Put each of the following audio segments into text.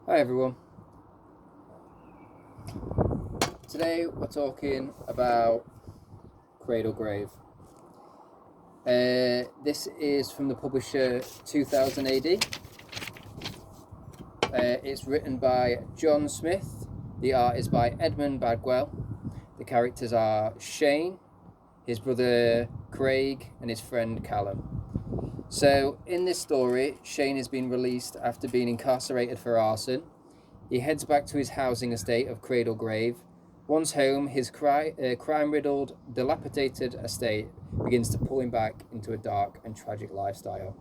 Hi everyone. Today we're talking about CradleGrave. This is from the publisher 2000 AD. It's written by John Smith. The art is by Edmund Bagwell. The characters are Shane, his brother Craig, and his friend Callum. So in this story, Shane has been released after being incarcerated for arson. He heads back to his housing estate of CradleGrave. Once home, his crime-riddled, dilapidated estate begins to pull him back into a dark and tragic lifestyle.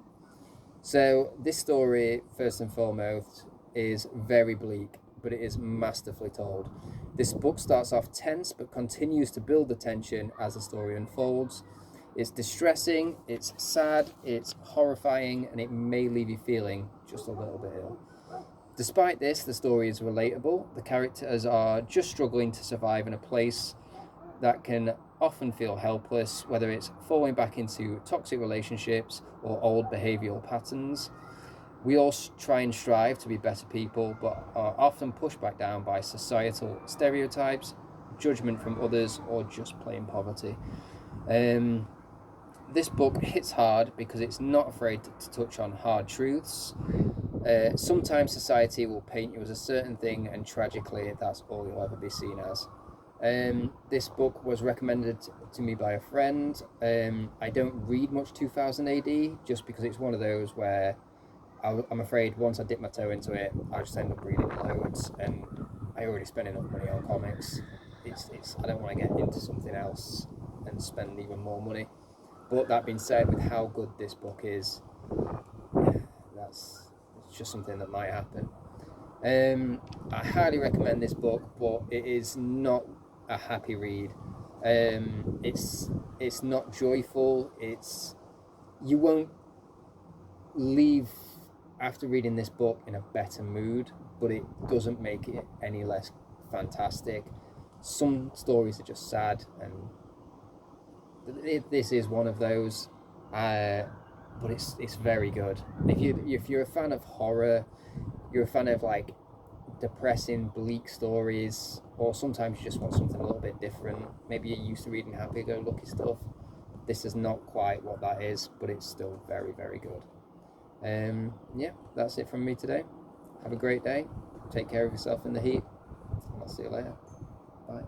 So this story, first and foremost, is very bleak, but it is masterfully told. This book starts off tense, but continues to build the tension as the story unfolds. It's distressing, it's sad, it's horrifying, and it may leave you feeling just a little bit ill. Despite this, the story is relatable. The characters are just struggling to survive in a place that can often feel helpless, whether it's falling back into toxic relationships or old behavioral patterns. We all try and strive to be better people, but are often pushed back down by societal stereotypes, judgment from others, or just plain poverty. This book hits hard because it's not afraid to touch on hard truths. Sometimes society will paint you as a certain thing, and tragically that's all you'll ever be seen as. This book was recommended to me by a friend. I don't read much 2000 AD just because it's one of those where I'm afraid once I dip my toe into it, I just end up reading loads, and I already spend enough money on comics. I don't want to get into something else and spend even more money. But that being said, with how good this book is, it's just something that might happen. I highly recommend this book, but it is not a happy read. It's not joyful. You won't leave after reading this book in a better mood, but it doesn't make it any less fantastic. Some stories are just sad, and this is one of those. But it's very good. If you're a fan of horror, you're a fan of like depressing, bleak stories, or sometimes you just want something a little bit different. Maybe you're used to reading happy-go-lucky stuff. This is not quite what that is, but it's still very, very good. Yeah, that's it from me today. Have a great day. Take care of yourself in the heat, and I'll see you later. Bye.